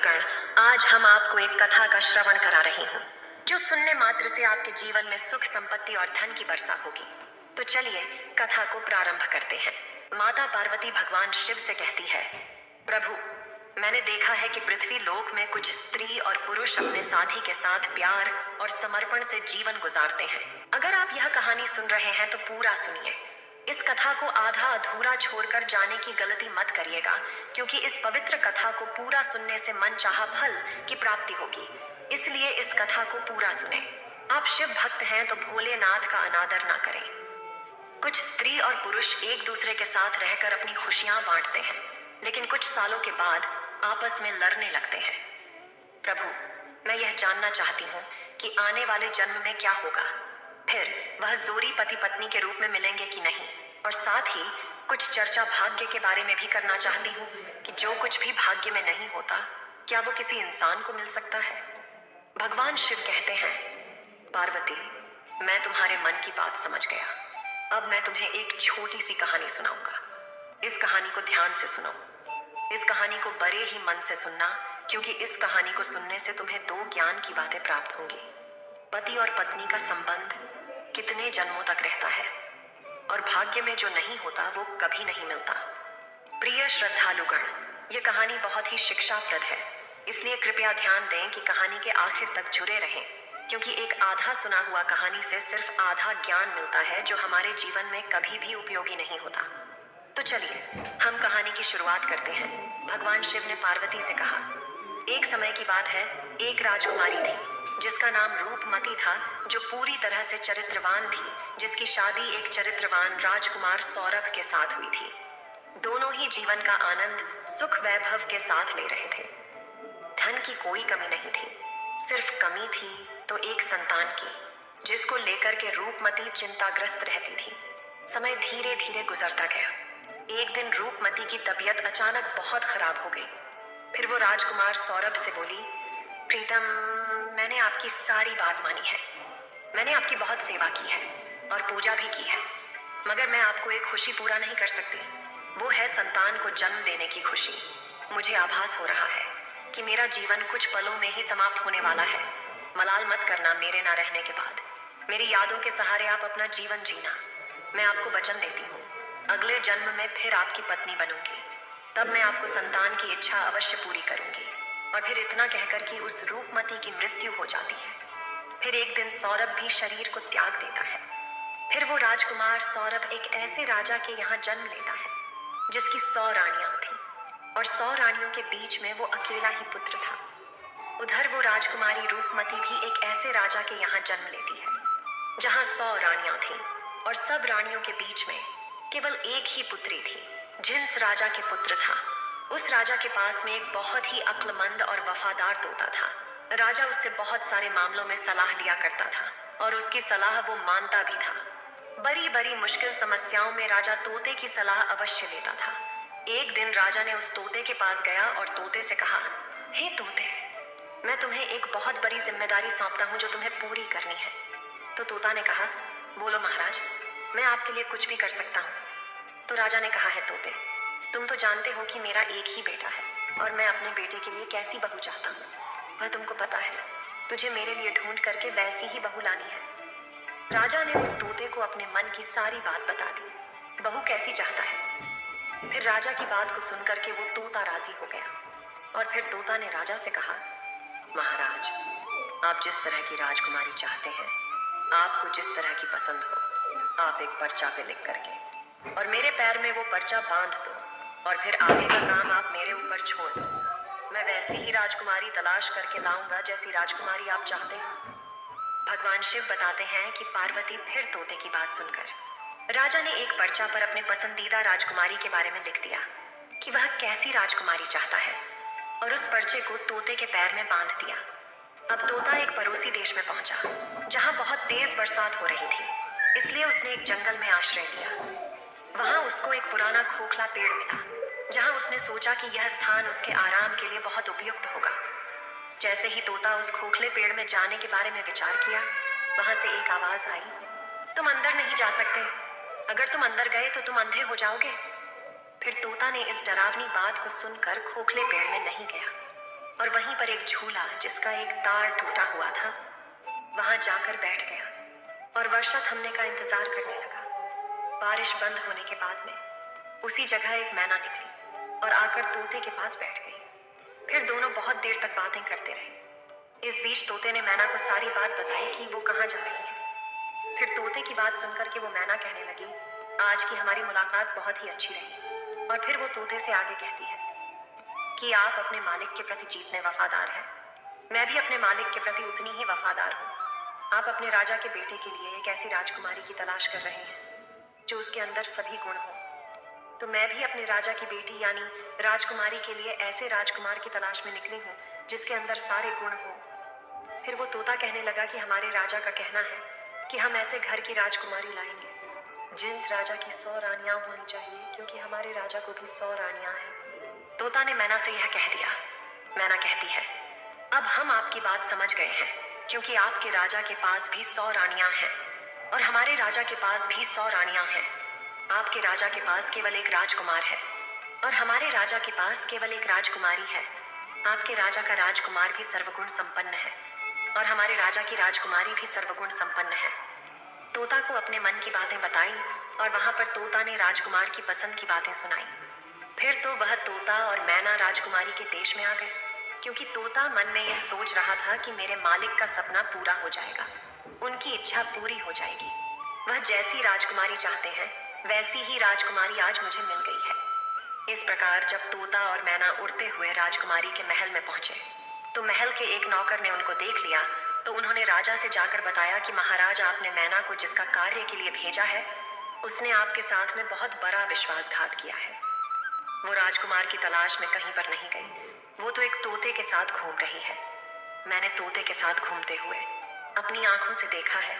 श्रोतागण, आज हम आपको एक कथा का श्रवण करा रही हूँ जो सुनने मात्र से आपके जीवन में सुख, संपत्ति और धन की वर्षा होगी। तो चलिए कथा को प्रारंभ करते हैं। माता पार्वती भगवान शिव से कहती है, प्रभु, मैंने देखा है कि पृथ्वी लोक में कुछ स्त्री और पुरुष अपने साथी के साथ प्यार और समर्पण से जीवन गुजारते हैं। अगर आप यह कहानी सुन रहे हैं तो पूरा सुनिए। इस कथा को आधा अधूरा छोड़कर जाने की गलती मत करिएगा, क्योंकि इस पवित्र कथा को पूरा सुनने से मनचाहा फल की प्राप्ति होगी। इसलिए इस कथा को पूरा सुने। आप शिव भक्त हैं तो भोलेनाथ का अनादर ना करें। कुछ स्त्री और पुरुष एक दूसरे के साथ रहकर अपनी खुशियां बांटते हैं, लेकिन कुछ सालों के बाद आपस में लड़ने लगते हैं। प्रभु, मैं यह जानना चाहती हूँ कि आने वाले जन्म में क्या होगा। फिर वह जोड़ी पति पत्नी के रूप में मिलेंगे कि नहीं, और साथ ही कुछ चर्चा भाग्य के बारे में भी करना चाहती हूँ कि जो कुछ भी भाग्य में नहीं होता, क्या वो किसी इंसान को मिल सकता है। भगवान शिव कहते हैं, पार्वती, मैं तुम्हारे मन की बात समझ गया। अब मैं तुम्हें एक छोटी सी कहानी सुनाऊंगा। इस कहानी को ध्यान से सुनो। इस कहानी को बड़े ही मन से सुनना, क्योंकि इस कहानी को सुनने से तुम्हें दो ज्ञान की बातें प्राप्त होंगी। पति और पत्नी का संबंध कितने जन्मों तक रहता है, और भाग्य में जो नहीं होता वो कभी नहीं मिलता। प्रिय श्रद्धालुगण, ये कहानी बहुत ही शिक्षाप्रद है, इसलिए कृपया ध्यान दें कि कहानी के आखिर तक जुड़े रहें, क्योंकि एक आधा सुना हुआ कहानी से सिर्फ आधा ज्ञान मिलता है जो हमारे जीवन में कभी भी उपयोगी नहीं होता। तो चलिए हम कहानी की शुरुआत करते हैं। भगवान शिव ने पार्वती से कहा, एक समय की बात है, एक राजकुमारी थी जिसका नाम रूपमती था, जो पूरी तरह से चरित्रवान थी, जिसकी शादी एक चरित्रवान राजकुमार सौरभ के साथ हुई थी। दोनों ही जीवन का आनंद सुख वैभव के साथ ले रहे थे। धन की कोई कमी नहीं थी, सिर्फ कमी थी तो एक संतान की, जिसको लेकर के रूपमती चिंताग्रस्त रहती थी। समय धीरे धीरे गुजरता गया। एक दिन रूपमती की तबीयत अचानक बहुत खराब हो गई। फिर वो राजकुमार सौरभ से बोली, प्रीतम, मैंने आपकी सारी बात मानी है। मैंने आपकी बहुत सेवा की है और पूजा भी की है, मगर मैं आपको एक खुशी पूरा नहीं कर सकती। वो है संतान को जन्म देने की खुशी। मुझे आभास हो रहा है कि मेरा जीवन कुछ पलों में ही समाप्त होने वाला है। मलाल मत करना मेरे ना रहने के बाद। मेरी यादों के सहारे आप अपना जीवन जीना। मैं आपको वचन देती हूँ, अगले जन्म में फिर आपकी पत्नी बनूंगी। तब मैं आपको संतान की इच्छा अवश्य पूरी करूंगी। और फिर इतना कहकर कि उस रूपमती की मृत्यु हो जाती है। फिर एक दिन सौरभ भी शरीर को त्याग देता है। फिर वो राजकुमार सौरभ एक ऐसे राजा के यहाँ जन्म लेता है जिसकी 100 रानियां थीं, और 100 रानियों के बीच में वो अकेला ही पुत्र था। उधर वो राजकुमारी रूपमती भी एक ऐसे राजा के यहाँ जन्म लेती है जहाँ 100 रानियां थीं, और सब रानियों के बीच में केवल एक ही पुत्री थी। जिस राजा के पुत्र था, उस राजा के पास में एक बहुत ही अक्लमंद और वफादार तोता था। राजा उससे बहुत सारे मामलों में सलाह लिया करता था, और उसकी सलाह वो मानता भी था। बड़ी बड़ी मुश्किल समस्याओं में राजा तोते की सलाह अवश्य लेता था। एक दिन राजा ने उस तोते के पास गया और तोते से कहा, हे तोते, मैं तुम्हें एक बहुत बड़ी जिम्मेदारी सौंपता हूँ जो तुम्हें पूरी करनी है। तो तोता ने कहा, बोलो महाराज, मैं आपके लिए कुछ भी कर सकता हूँ। तो राजा ने कहा, है तोते, तुम तो जानते हो कि मेरा एक ही बेटा है, और मैं अपने बेटे के लिए कैसी बहू चाहता हूँ वह तुमको पता है। तुझे मेरे लिए ढूंढ करके वैसी ही बहू लानी है। राजा ने उस तोते को अपने मन की सारी बात बता दी, बहू कैसी चाहता है। फिर राजा की बात को सुन करके वो तोता राजी हो गया, और फिर तोता ने राजा से कहा, महाराज, आप जिस तरह की राजकुमारी चाहते हैं, आपको जिस तरह की पसंद हो, आप एक पर्चा पे लिख करके और मेरे पैर में वो पर्चा बांध दो, और फिर आगे का काम आप मेरे ऊपर छोड़ दो। मैं वैसी ही राजकुमारी तलाश करके लाऊंगा जैसी राजकुमारी आप चाहते हो। भगवान शिव बताते हैं कि पार्वती फिर तोते की बात सुनकर राजा ने एक पर्चा पर अपने पसंदीदा राजकुमारी के बारे में लिख दिया कि वह कैसी राजकुमारी चाहता है, और उस पर्चे को तोते के पैर में बांध दिया। अब तोता एक पड़ोसी देश में पहुंचा जहां बहुत तेज बरसात हो रही थी, इसलिए उसने एक जंगल में आश्रय लिया। वहां उसको एक पुराना खोखला पेड़ मिला, जहां उसने सोचा कि यह स्थान उसके आराम के लिए बहुत उपयुक्त होगा। जैसे ही तोता उस खोखले पेड़ में जाने के बारे में विचार किया, वहां से एक आवाज आई, तुम अंदर नहीं जा सकते। अगर तुम अंदर गए तो तुम अंधे हो जाओगे। फिर तोता ने इस डरावनी बात को सुनकर खोखले पेड़ में नहीं गया। और वहीं पर एक झूला जिसका एक तार टूटा हुआ था, वहां जाकर बैठ गया और वर्षा थमने का इंतजार करने लगा। बारिश बंद होने के बाद में उसी जगह एक मैना निकली और आकर तोते के पास बैठ गई। फिर दोनों बहुत देर तक बातें करते रहे। इस बीच तोते ने मैना को सारी बात बताई कि वो कहाँ जा रही है। फिर तोते की बात सुनकर के वो मैना कहने लगी, आज की हमारी मुलाकात बहुत ही अच्छी रही। और फिर वो तोते से आगे कहती है कि आप अपने मालिक के प्रति जितने वफादार हैं, मैं भी अपने मालिक के प्रति उतनी ही वफादार हूँ। आप अपने राजा के बेटे के लिए एक ऐसी राजकुमारी की तलाश कर रहे हैं जो उसके अंदर सभी गुण हो, तो मैं भी अपने राजा की बेटी यानी राजकुमारी के लिए ऐसे राजकुमार की तलाश में निकली हूँ जिसके अंदर सारे गुण हो। फिर वो तोता कहने लगा कि हमारे राजा का कहना है कि हम ऐसे घर की राजकुमारी लाएंगे जिस राजा की 100 रानियां होनी चाहिए, क्योंकि हमारे राजा को भी 100 रानियां हैं। तोता ने मैना से यह कह दिया। मैना कहती है, अब हम आपकी बात समझ गए हैं, क्योंकि आपके राजा के पास भी 100 रानियां हैं और हमारे राजा के पास भी 100 रानियां हैं। आपके राजा के पास केवल एक राजकुमार है और हमारे राजा के पास केवल एक राजकुमारी है। आपके राजा का राजकुमार भी सर्वगुण संपन्न है और हमारे राजा की राजकुमारी भी सर्वगुण संपन्न है। तोता को अपने मन की बातें बताई और वहां पर तोता ने राजकुमार की पसंद की बातें सुनाई। फिर तो वह तोता और मैना राजकुमारी के देश में आ गए, क्योंकि तोता मन में यह सोच रहा था कि मेरे मालिक का सपना पूरा हो जाएगा, उनकी इच्छा पूरी हो जाएगी। वह जैसी राजकुमारी चाहते हैं वैसी ही राजकुमारी आज मुझे मिल गई है। इस प्रकार जब तोता और मैना उड़ते हुए राजकुमारी के महल में पहुंचे तो महल के एक नौकर ने उनको देख लिया, तो उन्होंने राजा से जाकर बताया कि महाराज, आपने मैना को जिसका कार्य के लिए भेजा है उसने आपके साथ में बहुत बड़ा विश्वासघात किया है। वो राजकुमार की तलाश में कहीं पर नहीं गई, वो तो एक तोते के साथ घूम रही है। मैंने तोते के साथ घूमते हुए अपनी आंखों से देखा है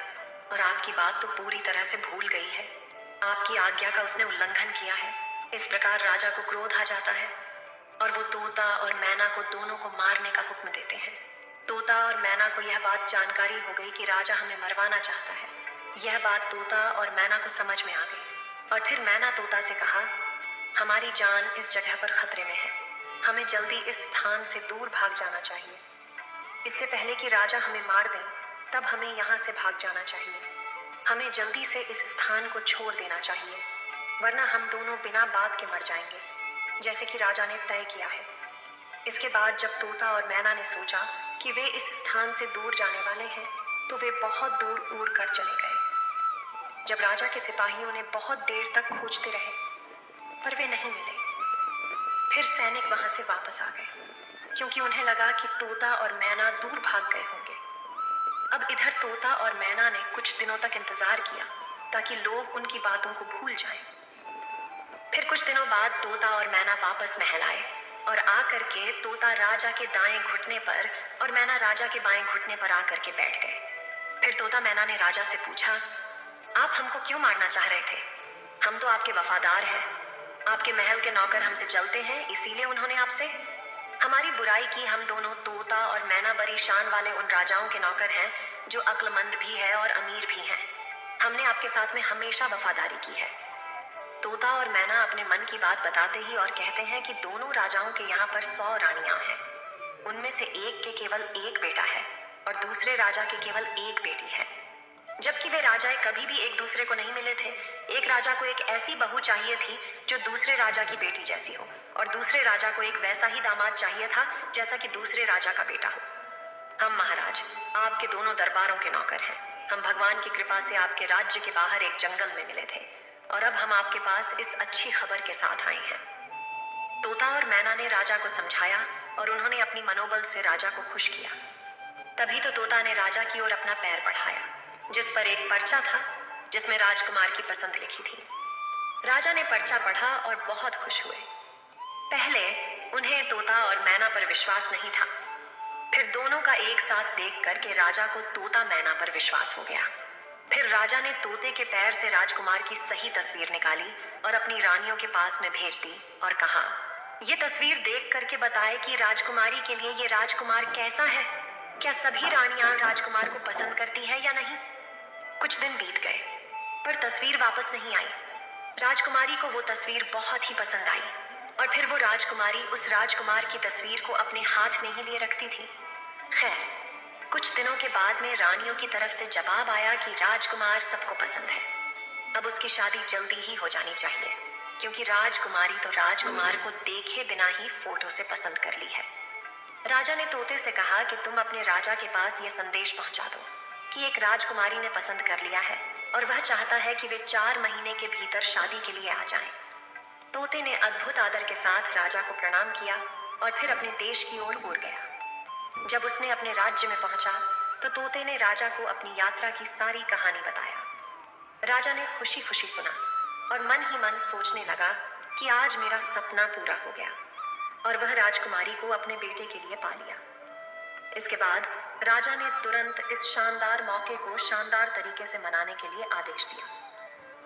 और आपकी बात तो पूरी तरह से भूल गई है। आपकी आज्ञा का उसने उल्लंघन किया है। इस प्रकार राजा को क्रोध आ जाता है और वो तोता और मैना को दोनों को मारने का हुक्म देते हैं। तोता और मैना को यह बात जानकारी हो गई कि राजा हमें मरवाना चाहता है। यह बात तोता और मैना को समझ में आ गई और फिर मैना तोता से कहा, हमारी जान इस जगह पर खतरे में है, हमें जल्दी इस स्थान से दूर भाग जाना चाहिए। इससे पहले कि राजा हमें मार दें तब हमें यहाँ से भाग जाना चाहिए। हमें जल्दी से इस स्थान को छोड़ देना चाहिए, वरना हम दोनों बिना बात के मर जाएंगे, जैसे कि राजा ने तय किया है। इसके बाद जब तोता और मैना ने सोचा कि वे इस स्थान से दूर जाने वाले हैं तो वे बहुत दूर उड़ कर चले गए। जब राजा के सिपाहियों ने बहुत देर तक खोजते रहे पर वे नहीं मिले, फिर सैनिक वहां से वापस आ गए, क्योंकि उन्हें लगा कि तोता और मैना दूर भाग गए होंगे। अब इधर तोता और मैना ने कुछ दिनों तक इंतजार किया ताकि लोग उनकी बातों को भूल जाएं। फिर कुछ दिनों बाद तोता और मैना वापस महल आए और आकर के तोता राजा के दाएं घुटने पर और मैना राजा के बाएं घुटने पर आकर के बैठ गए। फिर तोता मैना ने राजा से पूछा, आप हमको क्यों मारना चाह रहे थे? हम तो आपके वफादार हैं। आपके महल के नौकर हमसे जलते हैं, इसीलिए उन्होंने आपसे हमारी बुराई की। हम दोनों तोता और मैना बड़ी शान वाले उन राजाओं के नौकर हैं जो अक्लमंद भी है और अमीर भी हैं। हमने आपके साथ में हमेशा वफादारी की है। तोता और मैना अपने मन की बात बताते ही और कहते हैं कि दोनों राजाओं के यहाँ पर 100 रानियां हैं। उनमें से एक के केवल एक बेटा है और दूसरे राजा के केवल एक बेटी है। जबकि वे राजाएं कभी भी एक दूसरे को नहीं मिले थे। एक राजा को एक ऐसी बहू चाहिए थी जो दूसरे राजा की बेटी जैसी हो और दूसरे राजा को एक वैसा ही दामाद चाहिए था जैसा कि दूसरे राजा का बेटा हो। हम महाराज आपके दोनों दरबारों के नौकर हैं। हम भगवान की कृपा से आपके राज्य के बाहर एक जंगल में मिले थे और अब हम आपके पास इस अच्छी खबर के साथ आए हैं। तोता और मैना ने राजा को समझाया और उन्होंने अपनी मनोबल से राजा को खुश किया। तभी तो तोता ने राजा की ओर अपना पैर बढ़ाया, जिस पर एक पर्चा था जिसमें राजकुमार की पसंद लिखी थी। राजा ने पर्चा पढ़ा और बहुत खुश हुए। पहले उन्हें तोता और मैना पर विश्वास नहीं था, फिर दोनों का एक साथ देख करके राजा को तोता मैना पर विश्वास हो गया। फिर राजा ने तोते के पैर से राजकुमार की सही तस्वीर निकाली और अपनी रानियों के पास में भेज दी और कहा, ये तस्वीर देख करके बताए कि राजकुमारी के लिए ये राजकुमार कैसा है। क्या सभी रानियां राजकुमार को पसंद करती है या नहीं? कुछ दिन बीत गए पर तस्वीर वापस नहीं आई। राजकुमारी को वो तस्वीर बहुत ही पसंद आई। और फिर वो राजकुमारी उस राजकुमार की तस्वीर को अपने हाथ में ही लिए रखती थी। खैर, कुछ दिनों के बाद में रानियों की तरफ से जवाब आया कि राजकुमार सबको पसंद है, अब उसकी शादी जल्दी ही हो जानी चाहिए, क्योंकि राजकुमारी तो राजकुमार को देखे बिना ही फोटो से पसंद कर ली है। राजा ने तोते से कहा कि तुम अपने राजा के पास ये संदेश पहुंचा दो कि एक राजकुमारी ने पसंद कर लिया है और वह चाहता है कि वे 4 महीने के भीतर शादी के लिए आ जाएं। तोते ने अद्भुत आदर के साथ राजा को प्रणाम किया और फिर अपने देश की ओर उड़ गया। जब उसने अपने राज्य में पहुंचा तो तोते ने राजा को अपनी यात्रा की सारी कहानी बताया। राजा ने खुशी खुशी सुना और मन ही मन सोचने लगा कि आज मेरा सपना पूरा हो गया, और वह राजकुमारी को अपने बेटे के लिए पा लिया। इसके बाद राजा ने तुरंत इस शानदार मौके को शानदार तरीके से मनाने के लिए आदेश दिया।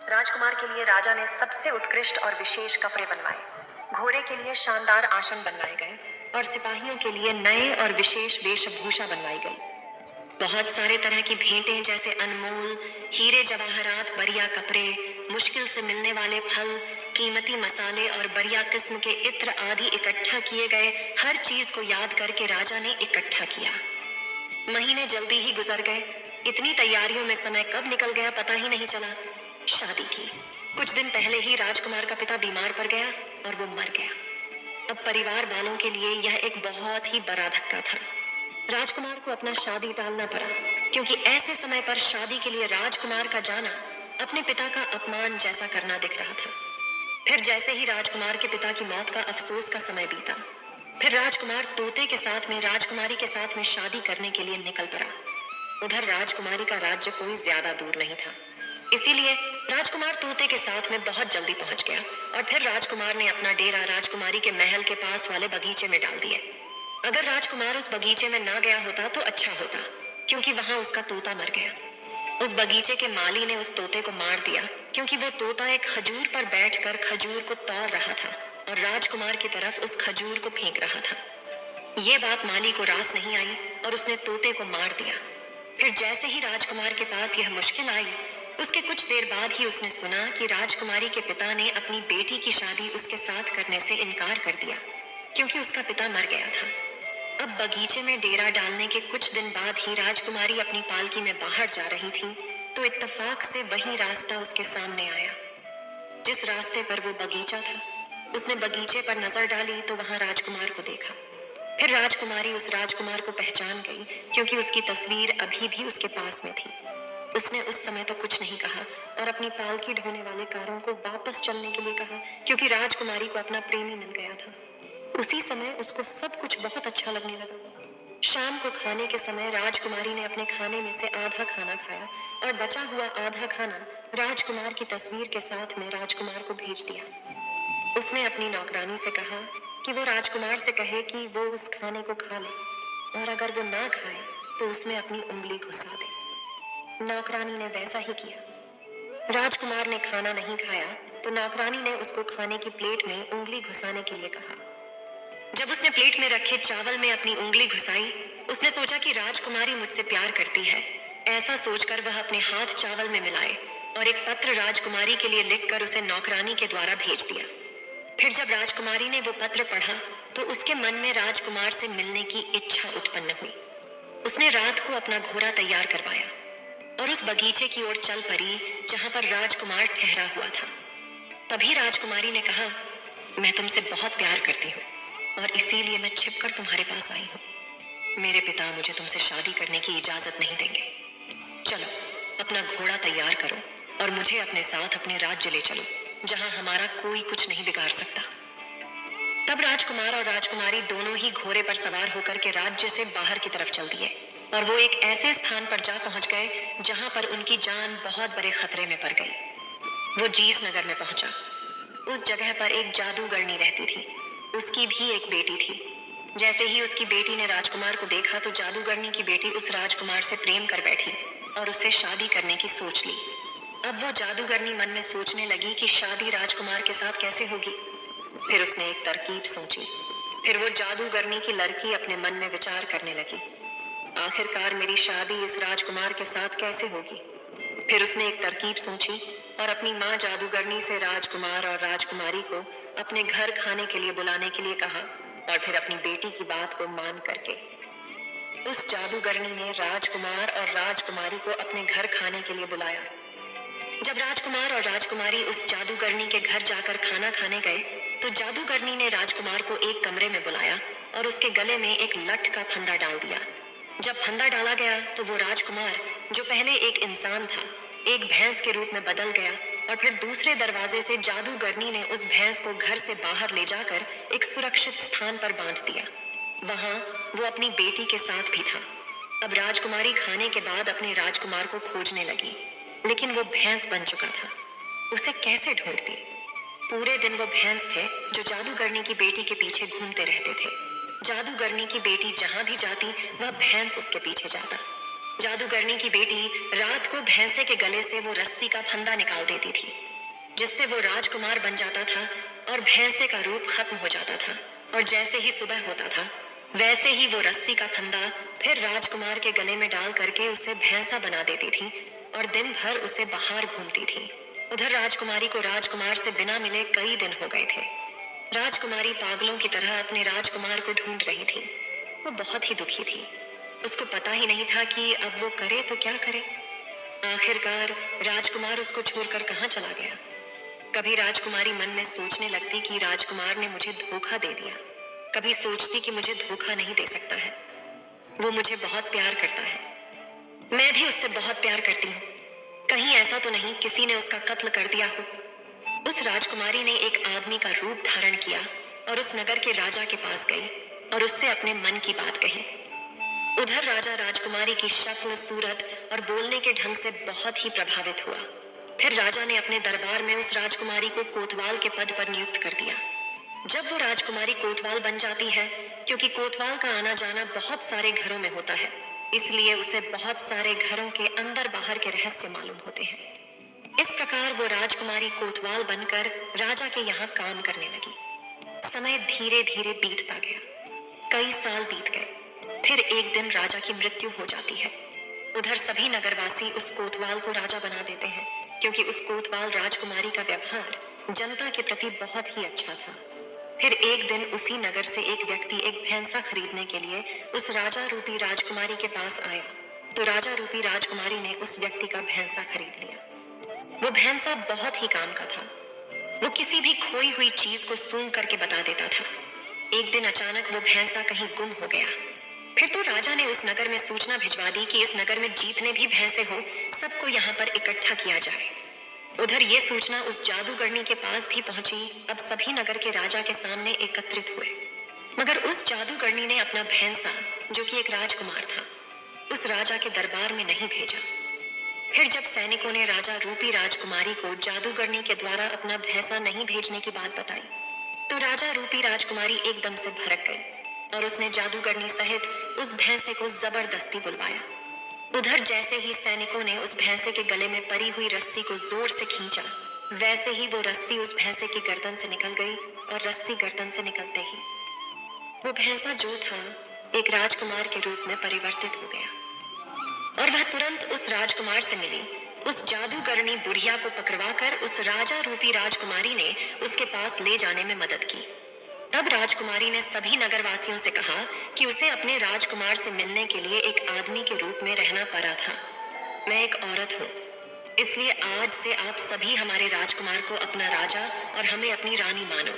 राजकुमार के लिए राजा ने सबसे उत्कृष्ट और विशेष कपड़े बनवाए, घोड़े के लिए शानदार आसन बनवाए गए और सिपाहियों के लिए नए और विशेष वेशभूषा बनवाई गई। बहुत सारे तरह की भेंटें जैसे अनमोल हीरे जवाहरात, बढ़िया कपड़े, मुश्किल से मिलने वाले फल, कीमती मसाले और बढ़िया किस्म के इत्र आदि इकट्ठा किए गए। हर चीज को याद करके राजा ने इकट्ठा किया। महीने जल्दी ही गुजर गए। इतनी तैयारियों में समय कब निकल गया पता ही नहीं चला। शादी की कुछ दिन पहले ही राजकुमार का पिता बीमार पड़ गया और वो मर गया। अब परिवार वालों के लिए यह एक बहुत ही बड़ा धक्का था। राजकुमार को अपना शादी टालना पड़ा, क्योंकि ऐसे समय पर शादी के लिए राजकुमार का जाना अपने पिता का अपमान जैसा करना दिख रहा था। फिर जैसे ही राजकुमार के पिता की मौत का अफसोस का समय बीता, फिर राजकुमार तोते के साथ में राजकुमारी के साथ में शादी करने के लिए निकल पड़ा। उधर राजकुमारी का राज्य कोई ज्यादा दूर नहीं था, इसीलिए राजकुमार तोते के साथ में बहुत जल्दी पहुंच गया और फिर राजकुमार ने अपना डेरा राजकुमारी के महल के पास वाले बगीचे में डाल दिया। अगर राजकुमार उस बगीचे में ना गया होता तो अच्छा होता, क्योंकि वहां उसका तोता मर गया। उस बगीचे के माली ने उस तोते को मार दिया, क्योंकि वो तोता एक खजूर पर बैठकर खजूर को तोड़ रहा था और राजकुमार की तरफ उस खजूर को फेंक रहा था। ये बात माली को रास नहीं आई और उसने तोते को मार दिया। फिर जैसे ही राजकुमार के पास यह मुश्किल आई, उसके कुछ देर बाद ही उसने सुना कि राजकुमारी के पिता ने अपनी बेटी की शादी उसके साथ करने से इनकार कर दिया, क्योंकि उसका पिता मर गया था। अब बगीचे में डेरा डालने के कुछ दिन बाद ही राजकुमारी अपनी पालकी में बाहर जा रही थी तो इत्तेफाक से वही रास्ता उसके सामने आया जिस रास्ते पर वो बगीचा था। उसने बगीचे पर नजर डाली तो वहां राजकुमार को देखा। फिर राजकुमारी उस राजकुमार को पहचान गई, क्योंकि उसकी तस्वीर अभी भी उसके पास में थी। उसने उस समय तो कुछ नहीं कहा और अपनी पालकी ढोने वाले कारों को वापस चलने के लिए कहा, क्योंकि राजकुमारी को अपना प्रेमी मिल गया था। उसी समय उसको सब कुछ बहुत अच्छा लगने लगा। शाम को खाने के समय राजकुमारी ने अपने खाने में से आधा खाना खाया और बचा हुआ आधा खाना राजकुमार की तस्वीर के साथ में राजकुमार को भेज दिया। उसने अपनी नौकरानी से कहा कि वो राजकुमार से कहे कि वो उस खाने को खा ले, और अगर वो ना खाए तो उसमें अपनी उंगली घुसा दे। नौकरानी ने वैसा ही किया। राजकुमार ने खाना नहीं खाया तो नौकरानी ने उसको खाने की प्लेट में उंगली घुसाने के लिए कहा। जब उसने प्लेट में रखे चावल में अपनी उंगली घुसाई, उसने सोचा कि राजकुमारी मुझसे प्यार करती है। ऐसा सोचकर वह अपने हाथ चावल में मिलाए और एक पत्र राजकुमारी के लिए लिखकर उसे नौकरानी के द्वारा भेज दिया। फिर जब राजकुमारी ने वो पत्र पढ़ा तो उसके मन में राजकुमार से मिलने की इच्छा उत्पन्न हुई। उसने रात को अपना घोड़ा तैयार करवाया और उस बगीचे की ओर चल पड़ी जहां पर राजकुमार ठहरा हुआ था। तभी राजकुमारी ने कहा, मैं तुमसे बहुत प्यार करती हूँ और इसीलिए मैं छिपकर तुम्हारे पास आई हूँ। मेरे पिता मुझे तुमसे शादी करने की इजाजत नहीं देंगे। चलो अपना घोड़ा तैयार करो और मुझे अपने साथ अपने राज्य ले चलो, जहां हमारा कोई कुछ नहीं बिगाड़ सकता। तब राजकुमार और राजकुमारी दोनों ही घोड़े पर सवार होकर के राज्य से बाहर की तरफ चल दिए और वो एक ऐसे स्थान पर जा पहुंच गए जहां पर उनकी जान बहुत बड़े खतरे में पड़ गई। वो जीस नगर में पहुंचा। उस जगह पर एक जादूगरनी रहती थी। उसकी भी एक बेटी थी। जैसे ही उसकी बेटी ने राजकुमार को देखा तो जादूगरनी की बेटी उस राजकुमार से प्रेम कर बैठी और उससे शादी करने की सोच ली। अब वो जादूगरनी मन में सोचने लगी कि शादी राजकुमार के साथ कैसे होगी। फिर उसने एक तरकीब सोची। फिर वो जादूगरनी की लड़की अपने मन में विचार करने लगी, आखिरकार मेरी शादी इस राजकुमार के साथ कैसे होगी। फिर उसने एक तरकीब सोची और अपनी माँ जादूगरनी से राजकुमार और राजकुमारी को अपने घर खाने के लिए बुलाने के लिए कहा और फिर अपनी बेटी की बात को मान करके उस जादूगरनी ने राजकुमार और राजकुमारी को अपने घर खाने के लिए बुलाया। जब राजकुमार और राजकुमारी उस जादूगरनी के घर जाकर खाना खाने गए तो जादूगरनी ने राजकुमार को एक कमरे में बुलाया और उसके गले में एक लठ का फंदा डाल दिया। जब फंदा डाला गया तो वो राजकुमार, जो पहले एक इंसान था, एक भैंस के रूप में बदल गया और फिर दूसरे दरवाजे से जादूगरनी ने उस भैंस को घर से बाहर ले जाकर एक सुरक्षित स्थान पर बांध दिया। वहां वो अपनी बेटी के साथ भी था। अब राजकुमारी खाने के बाद अपने राजकुमार को खोजने लगी, लेकिन वो भैंस बन चुका था। उसे कैसे ढूंढती? पूरे दिन वो भैंस थे जो जादूगरनी की बेटी के पीछे घूमते रहते थे। जादूगरनी की बेटी जहां भी जाती वह भैंस उसके पीछे जाता। जादूगरनी की बेटी रात को भैंसे के गले से वो रस्सी का फंदा निकाल देती थी, जिससे वो राजकुमार बन जाता था और भैंसे का रूप खत्म हो जाता था। और जैसे ही सुबह होता था वैसे ही वो रस्सी का फंदा फिर राजकुमार के गले में डाल करके उसे भैंसा बना देती थी और दिन भर उसे बाहर घूमती थी। उधर राजकुमारी को राजकुमार से बिना मिले कई दिन हो गए थे। राजकुमारी पागलों की तरह अपने राजकुमार को ढूंढ रही थी। वो बहुत ही दुखी थी। उसको पता ही नहीं था कि अब वो करे तो क्या करे। आखिरकार राजकुमार उसको छोड़कर कहाँ चला गया। कभी राजकुमारी मन में सोचने लगती कि राजकुमार ने मुझे धोखा दे दिया। कभी सोचती कि मुझे धोखा नहीं दे सकता है, वो मुझे बहुत प्यार करता है, मैं भी उससे बहुत प्यार करती हूँ। कहीं ऐसा तो नहीं किसी ने उसका कत्ल कर दिया हो। उस राजकुमारी ने एक आदमी का रूप धारण किया और उस नगर के राजा के पास गई और उससे अपने मन की बात कही। उधर राजा राजकुमारी की शक्ल, सूरत और बोलने के ढंग से बहुत ही प्रभावित हुआ। फिर राजा ने अपने दरबार में उस राजकुमारी को कोतवाल के पद पर नियुक्त कर दिया। जब वो राजकुमारी कोतवाल बन जाती है, क्योंकि कोतवाल का आना जाना बहुत सारे घरों में होता है, इसलिए उसे बहुत सारे घरों के अंदर बाहर के रहस्य मालूम होते हैं। इस प्रकार वो राजकुमारी कोतवाल बनकर राजा के यहाँ काम करने लगी। समय धीरे धीरे बीतता गया। कई साल बीत गए। फिर एक दिन राजा की मृत्यु हो जाती है। उधर सभी नगरवासी उस कोतवाल को राजा बना देते हैं, क्योंकि उस कोतवाल राजकुमारी का व्यवहार जनता के प्रति बहुत ही अच्छा था। फिर एक दिन उसी नगर से एक व्यक्ति एक भैंसा खरीदने के लिए उस राजा रूपी राजकुमारी के पास आया, तो राजा रूपी राजकुमारी ने उस व्यक्ति का भैंसा खरीद लिया। वो भैंसा बहुत ही काम का था। वो किसी भी खोई हुई चीज को सूंघ करके बता देता था। एक दिन अचानक वो भैंसा कहीं गुम हो गया। फिर तो राजा ने उस नगर में सूचना भिजवा दी कि इस नगर में जितने भी भैंसे हो सबको यहाँ पर इकट्ठा किया जाए। उधर ये सूचना उस जादूगरनी के पास भी पहुंची। अब सभी नगर के राजा के सामने एकत्रित हुए, मगर उस जादूगरनी ने अपना भैंसा, जो कि एक राजकुमार था, उस राजा के दरबार में नहीं भेजा। फिर जब सैनिकों ने राजा रूपी राजकुमारी को जादूगरनी के द्वारा अपना भैंसा नहीं भेजने की बात बताई, तो राजा रूपी राजकुमारी एकदम से भड़क गई और उसने जादूगरनी सहित उस भैंसे को जबरदस्ती बुलवाया। उधर जैसे ही सैनिकों ने उस भैंसे के गले में परी हुई रस्सी को जोर से खींचा, वैसे ही वो रस्सी उस भैंसे की गर्दन से निकल गई और रस्सी गर्दन से निकलते ही वो भैंसा जो था एक राजकुमार के रूप में परिवर्तित हो गया और वह तुरंत उस राजकुमार से मिली। उस जादूगरनी बुढ़िया को पकड़वाकर उस राजा रूपी राजकुमारी ने उसके पास ले जाने में मदद की। तब राजकुमारी ने सभी नगरवासियों से कहा कि उसे अपने राजकुमार से मिलने के लिए एक आदमी के रूप में रहना पड़ा था। मैं एक औरत हूँ, इसलिए आज से आप सभी हमारे राजकुमार को अपना राजा और हमें अपनी रानी मानो।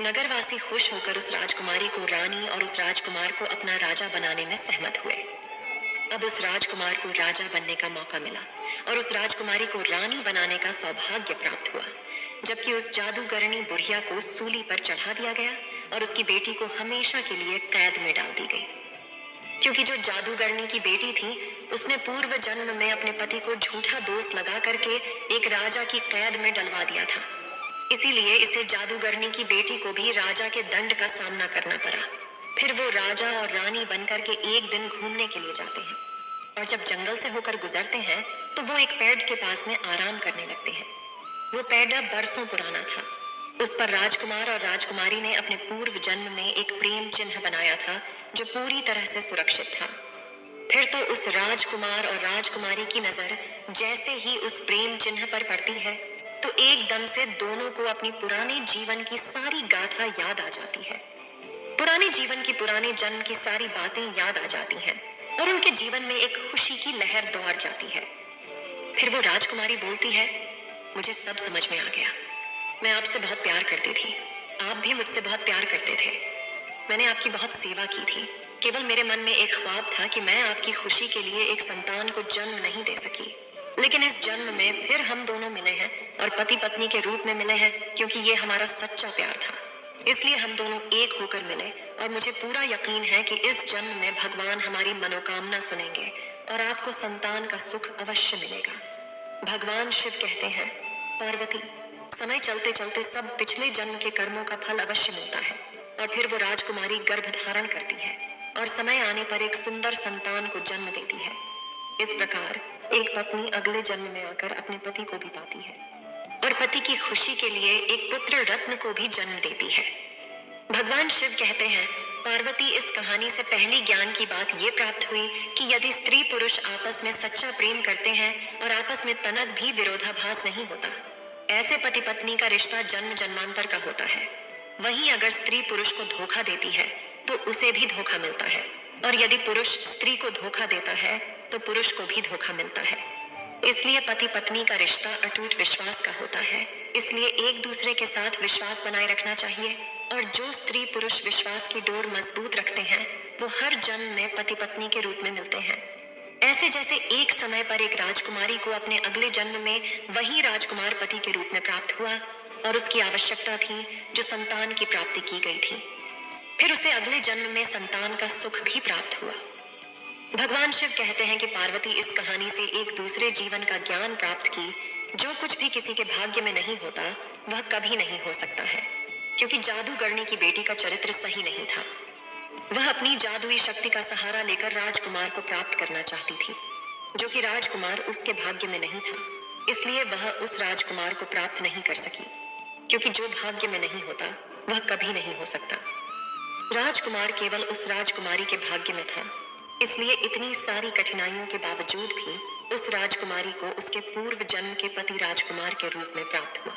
नगरवासी खुश होकर उस राजकुमारी को रानी और उस राजकुमार को अपना राजा बनाने में सहमत हुए। अब उस राजकुमार को राजा बनने का मौका मिला और उस राजकुमारी को रानी बनाने का सौभाग्य प्राप्त हुआ, जबकि उस जादूगरनी बुढ़िया को सूली पर चढ़ा दिया गया और उसकी बेटी को हमेशा के लिए कैद में डाल दी गई। क्योंकि जो जादूगरनी की बेटी थी उसने पूर्व जन्म में अपने पति को झूठा दोष लगा करके एक राजा की कैद में डलवा दिया था, इसीलिए इसे जादूगरनी की बेटी को भी राजा के दंड का सामना करना पड़ा। फिर वो राजा और रानी बनकर के एक दिन घूमने के लिए जाते हैं और जब जंगल से होकर गुजरते हैं तो वो एक पेड़ के पास में आराम करने लगते हैं। वो पेड़ बरसों पुराना था। उस पर राजकुमार और राजकुमारी ने अपने पूर्व जन्म में एक प्रेम चिन्ह बनाया था जो पूरी तरह से सुरक्षित था। फिर तो उस राजकुमार और राजकुमारी की नजर जैसे ही उस प्रेम चिन्ह पर पड़ती है तो एकदम से दोनों को अपनी पुराने जीवन की सारी गाथा याद आ जाती है। पुराने जीवन की पुराने जन्म की सारी बातें याद आ जाती हैं और उनके जीवन में एक खुशी की लहर दौड़ जाती है। फिर वो राजकुमारी बोलती है, मुझे सब समझ में आ गया। मैं आपसे बहुत प्यार करती थी, आप भी मुझसे बहुत प्यार करते थे। मैंने आपकी बहुत सेवा की थी। केवल मेरे मन में एक ख्वाब था कि मैं आपकी खुशी के लिए एक संतान को जन्म नहीं दे सकी, लेकिन इस जन्म में फिर हम दोनों मिले हैं और पति पत्नी के रूप में मिले हैं, क्योंकि ये हमारा सच्चा प्यार था। इसलिए हम दोनों एक होकर मिले और मुझे पूरा यकीन है कि इस जन्म में भगवान हमारी मनोकामना सुनेंगे और आपको संतान का सुख अवश्य मिलेगा। भगवान शिव कहते हैं, पार्वती, समय चलते चलते सब पिछले जन्म के कर्मों का फल अवश्य मिलता है। और फिर वो राजकुमारी गर्भ धारण करती है और समय आने पर एक सुंदर संतान को जन्म देती है। इस प्रकार एक पत्नी अगले जन्म में आकर अपने पति को भी पाती है और पति की खुशी के लिए एक पुत्र रत्न को भी जन्म देती है। भगवान शिव कहते हैं, पार्वती, इस कहानी से पहली ज्ञान की बात ये प्राप्त हुई कि यदि स्त्री पुरुष आपस में सच्चा प्रेम करते हैं और आपस में तनक भी विरोधाभास नहीं होता, ऐसे पति पत्नी का रिश्ता जन्म जन्मांतर का होता है। वहीं अगर स्त्री पुरुष को धोखा देती है तो उसे भी धोखा मिलता है, और यदि पुरुष स्त्री को धोखा देता है तो पुरुष को भी धोखा मिलता है। इसलिए पति पत्नी का रिश्ता अटूट विश्वास का होता है। इसलिए एक दूसरे के साथ विश्वास बनाए रखना चाहिए, और जो स्त्री पुरुष विश्वास की डोर मजबूत रखते हैं वो हर जन्म में पति पत्नी के रूप में मिलते हैं। ऐसे जैसे एक समय पर एक राजकुमारी को अपने अगले जन्म में वही राजकुमार पति के रूप में प्राप्त हुआ और उसकी आवश्यकता थी जो संतान की प्राप्ति की गई थी। फिर उसे अगले जन्म में संतान का सुख भी प्राप्त हुआ। भगवान शिव कहते हैं कि पार्वती, इस कहानी से एक दूसरे जीवन का ज्ञान प्राप्त की। जो कुछ भी किसी के भाग्य में नहीं होता वह कभी नहीं हो सकता है, क्योंकि जादूगरनी की बेटी का चरित्र सही नहीं था। वह अपनी जादुई शक्ति का सहारा लेकर राजकुमार को प्राप्त करना चाहती थी, जो कि राजकुमार उसके भाग्य में नहीं था। इसलिए वह उस राजकुमार को प्राप्त नहीं कर सकी, क्योंकि जो भाग्य में नहीं होता वह कभी नहीं हो सकता। राजकुमार केवल उस राजकुमारी के भाग्य में था, इसलिए इतनी सारी कठिनाइयों के बावजूद भी उस राजकुमारी को उसके पूर्व जन्म के पति राजकुमार के रूप में प्राप्त हुआ।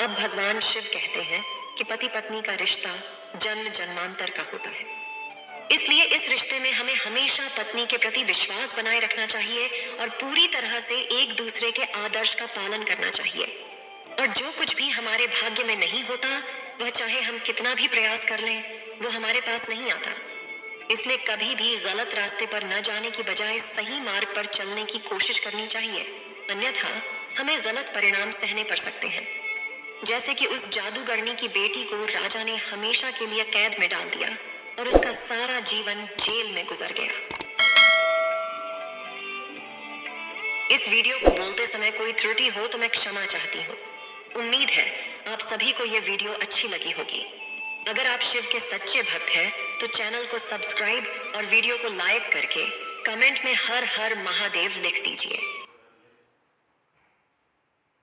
अब भगवान शिव कहते हैं कि पति पत्नी का रिश्ता जन्म जन्मांतर का होता है। इसलिए इस रिश्ते में हमें हमेशा पत्नी के प्रति विश्वास बनाए रखना चाहिए और पूरी तरह से एक दूसरे के आदर्श का पालन करना चाहिए। और जो कुछ भी हमारे भाग्य में नहीं होता वह चाहे हम कितना भी प्रयास कर लें, वो हमारे पास नहीं आता। इसलिए कभी भी गलत रास्ते पर न जाने की बजाय सही मार्ग पर चलने की कोशिश करनी चाहिए, अन्यथा हमें गलत परिणाम सहने पड़ सकते हैं। जैसे कि उस जादूगरनी की बेटी को राजा ने हमेशा के लिए कैद में डाल दिया और उसका सारा जीवन जेल में गुजर गया। इस वीडियो को बोलते समय कोई त्रुटि हो तो मैं क्षमा चाहती हूँ। उम्मीद है आप सभी को यह वीडियो अच्छी लगी होगी। अगर आप शिव के सच्चे भक्त हैं तो चैनल को सब्सक्राइब और वीडियो को लाइक करके कमेंट में हर हर महादेव लिख दीजिए।